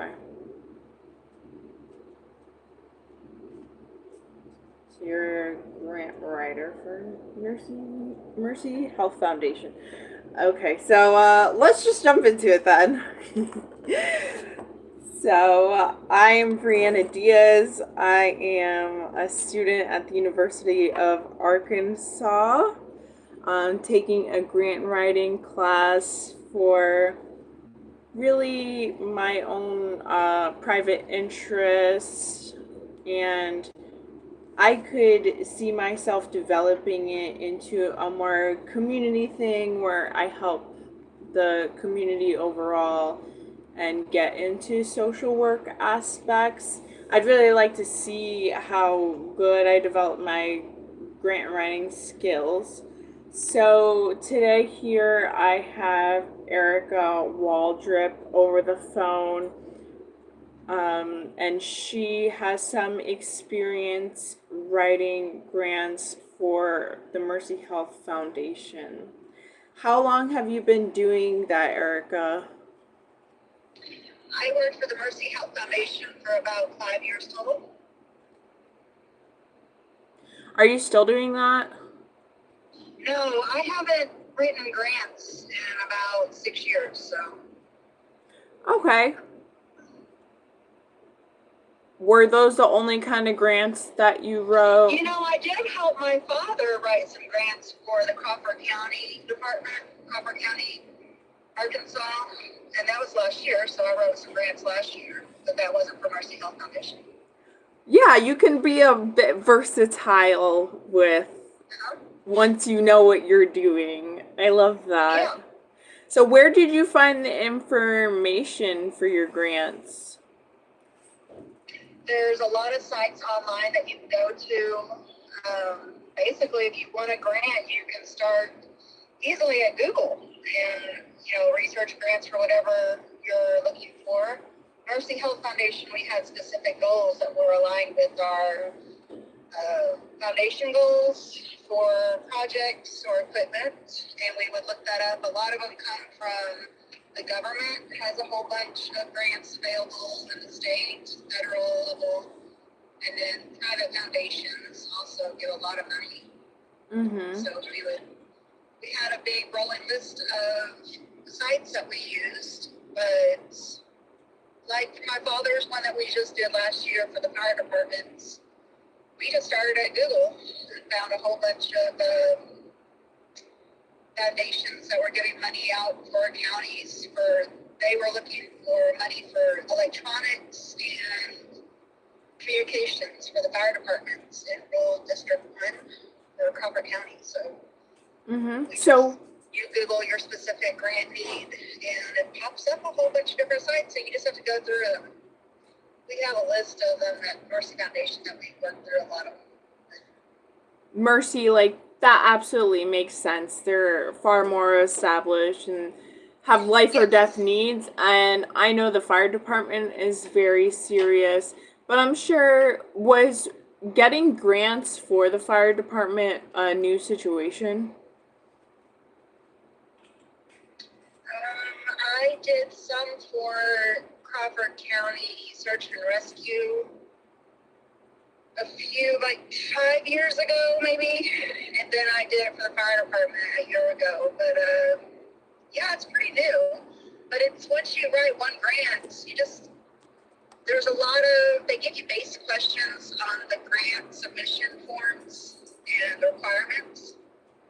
Okay. So you're a grant writer for Mercy Health Foundation. Okay, so let's just jump into it then. So I'm Brianna Diaz. I am a student at the University of Arkansas. I'm taking a grant writing class for really my own private interest, and I could see myself developing it into a more community thing where I help the community overall and get into social work aspects. I'd really like to see how good I develop my grant writing skills. So today here I have Erica Waldrip over the phone, and she has some experience writing grants for the Mercy Health Foundation. How long have you been doing that, Erica? I worked for the Mercy Health Foundation for about 5 years total. Are you still doing that? No, I haven't written grants in about 6 years, so. Okay. Were those the only kind of grants that you wrote? You know, I did help my father write some grants for the Crawford County Department, Crawford County, Arkansas, and that was last year, so I wrote some grants last year, but that wasn't for Mercy Health Foundation. Yeah, you can be a bit versatile with once you know what you're doing. I love that. Yeah. So where did you find the information for your grants? There's a lot of sites online that you can go to. Basically, if you want a grant, you can start easily at Google and, research grants for whatever you're looking for. Mercy Health Foundation, we had specific goals that were aligned with our foundation goals for projects or equipment, and we would look that up. A lot of them come from the government, has a whole bunch of grants available in the state, federal level, and then private foundations also give a lot of money. Mm-hmm. So we had a big rolling list of sites that we used, but like my father's one that we just did last year for the fire departments, we just started at Google and found a whole bunch of foundations that were giving money out for counties they were looking for money for electronics and communications for the fire departments in rural District 1 for Crawford County. So you Google your specific grant need and it pops up a whole bunch of different sites, and you just have to go through them. We have a list of them at Mercy Foundation that we work through a lot of them. Mercy, that absolutely makes sense. They're far more established and have life or death needs, and I know the fire department is very serious, but I'm sure, was getting grants for the fire department a new situation? I did some for Crawford County Search and Rescue a few, 5 years ago, maybe, and then I did it for the fire department a year ago. But yeah, it's pretty new. But it's once you write one grant, there's a lot of, they give you basic questions on the grant submission forms and the requirements.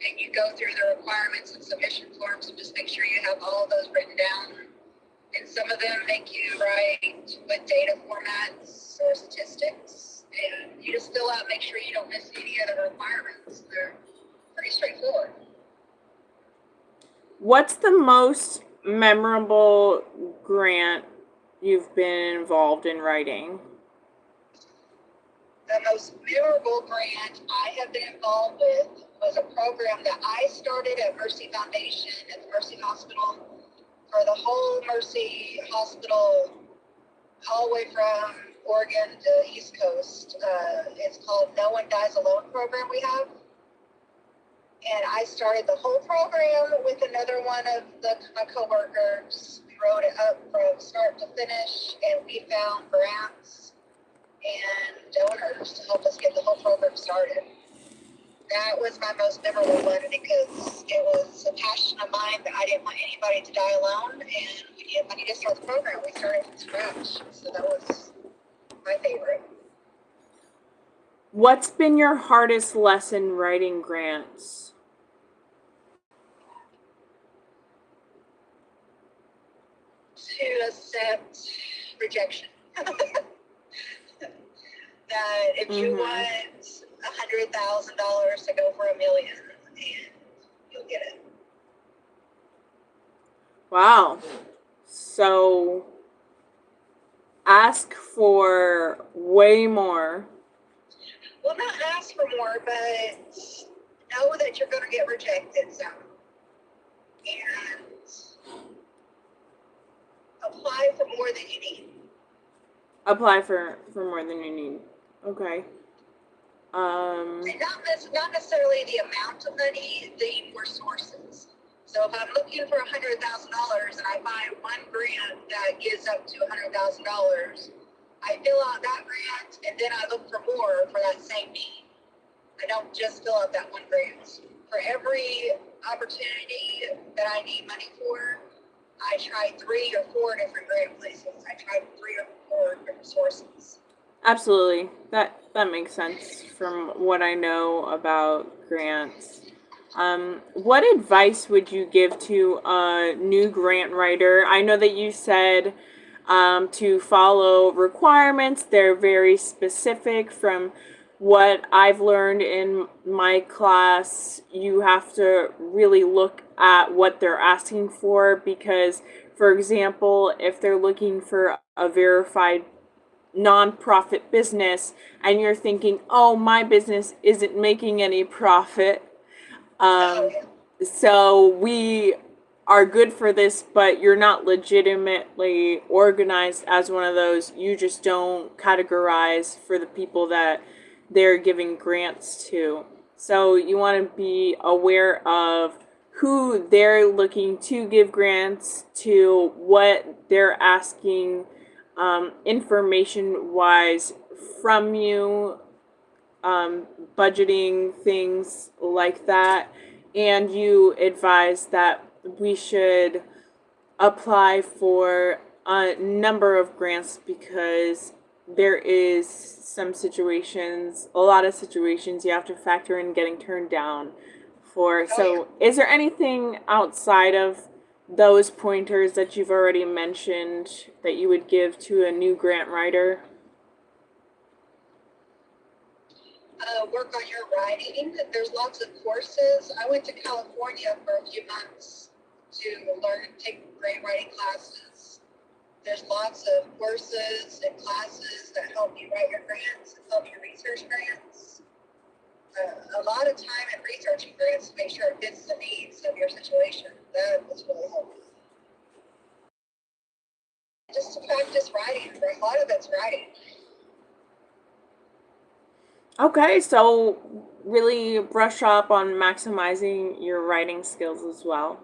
And you go through the requirements and submission forms and just make sure you have all of those written down. And some of them make you write with data formats or statistics. And you just fill out, make sure you don't miss any of the requirements. They're pretty straightforward. What's the most memorable grant you've been involved in writing? The most memorable grant I have been involved with was a program that I started at Mercy Foundation at the Mercy Hospital for the whole Mercy Hospital, all the way from Oregon to the East Coast. It's called No One Dies Alone program we have. And I started the whole program with another one of my coworkers. We wrote it up from start to finish, and we found grants and donors to help us get the whole program started. That was my most memorable one because it was a passion of mine that I didn't want anybody to die alone, and we needed money to start the program. We started from scratch, so that was my favorite. What's been your hardest lesson writing grants? To accept rejection. That if you want $100,000 to go for $1 million, and you'll get it. Wow. So ask for way more. Well, not ask for more, but know that you're going to get rejected some. And apply for more than you need. Apply for more than you need. Okay. And not necessarily the amount of money, the more sources. So if I'm looking for $100,000 and I find one grant that gives up to $100,000, I fill out that grant and then I look for more for that same need. I don't just fill out that one grant. For every opportunity that I need money for, I tried 3 or 4 different grant places. I tried 3 or 4 different sources. Absolutely. That makes sense from what I know about grants. What advice would you give to a new grant writer? I know that you said to follow requirements. They're very specific. From what I've learned in my class, you have to really look at what they're asking for because, for example, if they're looking for a verified nonprofit business and you're thinking, oh, my business isn't making any profit, so we are good for this, but you're not legitimately organized as one of those. You just don't categorize for the people that they're giving grants to. So you want to be aware of who they're looking to give grants to, what they're asking information wise from you, budgeting, things like that. And you advise that we should apply for a number of grants because there is some situations, a lot of situations you have to factor in getting turned down for. So is there anything outside of those pointers that you've already mentioned that you would give to a new grant writer? Work on your writing. There's lots of courses. I went to California for a few months to take grant writing classes. There's lots of courses and classes that help you write your grants and help you research grants. A lot of time in researching grants to make sure it fits the needs of your situation. That was really helpful. Just to practice writing. A lot of it's writing. Okay, so really brush up on maximizing your writing skills as well.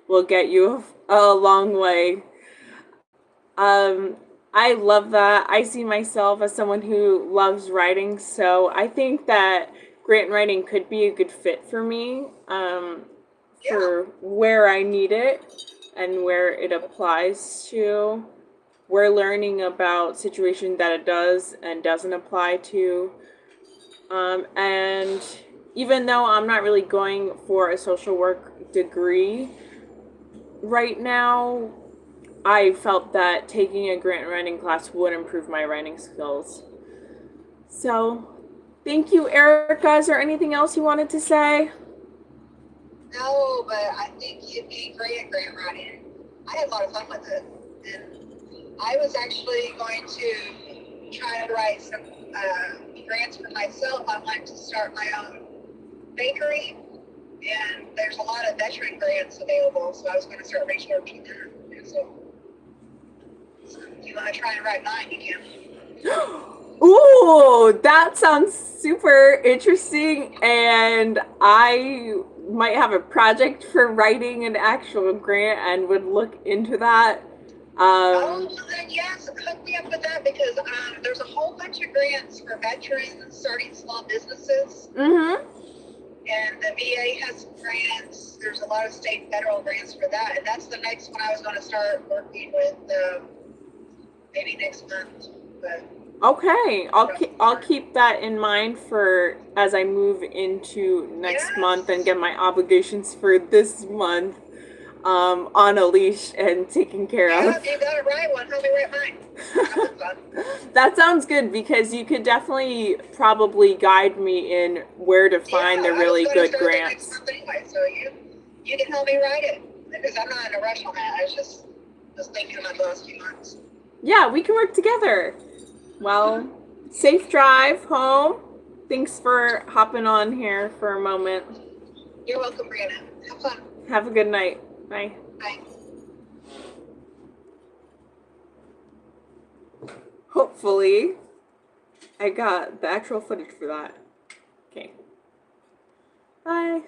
Will get you a long way. I love that. I see myself as someone who loves writing, so I think that grant writing could be a good fit for me, for where I need it and where it applies to. We're learning about situations that it does and doesn't apply to. And even though I'm not really going for a social work degree right now, I felt that taking a grant writing class would improve my writing skills. So, thank you, Erica. Is there anything else you wanted to say? No, but I think you'd be great at grant writing. I had a lot of fun with it. And I was actually going to try to write some grants for myself. I wanted to start my own bakery, and there's a lot of veteran grants available, so I was going to start researching them. So if you want to try and write mine, you can. Ooh, that sounds super interesting, and I might have a project for writing an actual grant and would look into that. Oh, well then yes, hook me up with that because there's a whole bunch of grants for veterans starting small businesses. Mm-hmm. And the VA has some grants. There's a lot of state and federal grants for that. And that's the next one I was going to start working with maybe next month. But Okay, I'll keep that in mind for as I move into next month and get my obligations for this month on a leash and taken care yeah, of. if you got to write one, help me write mine. That was fun. That sounds good because you could definitely probably guide me in where to find the really good grants. Next month anyway, so you can help me write it because I'm not in a rush on that. I was just thinking about the last few months. Yeah, we can work together. Well, safe drive home. Thanks for hopping on here for a moment. You're welcome, Brianna. Have fun. Have a good night. Bye. Bye. Hopefully, I got the actual footage for that. Okay. Bye.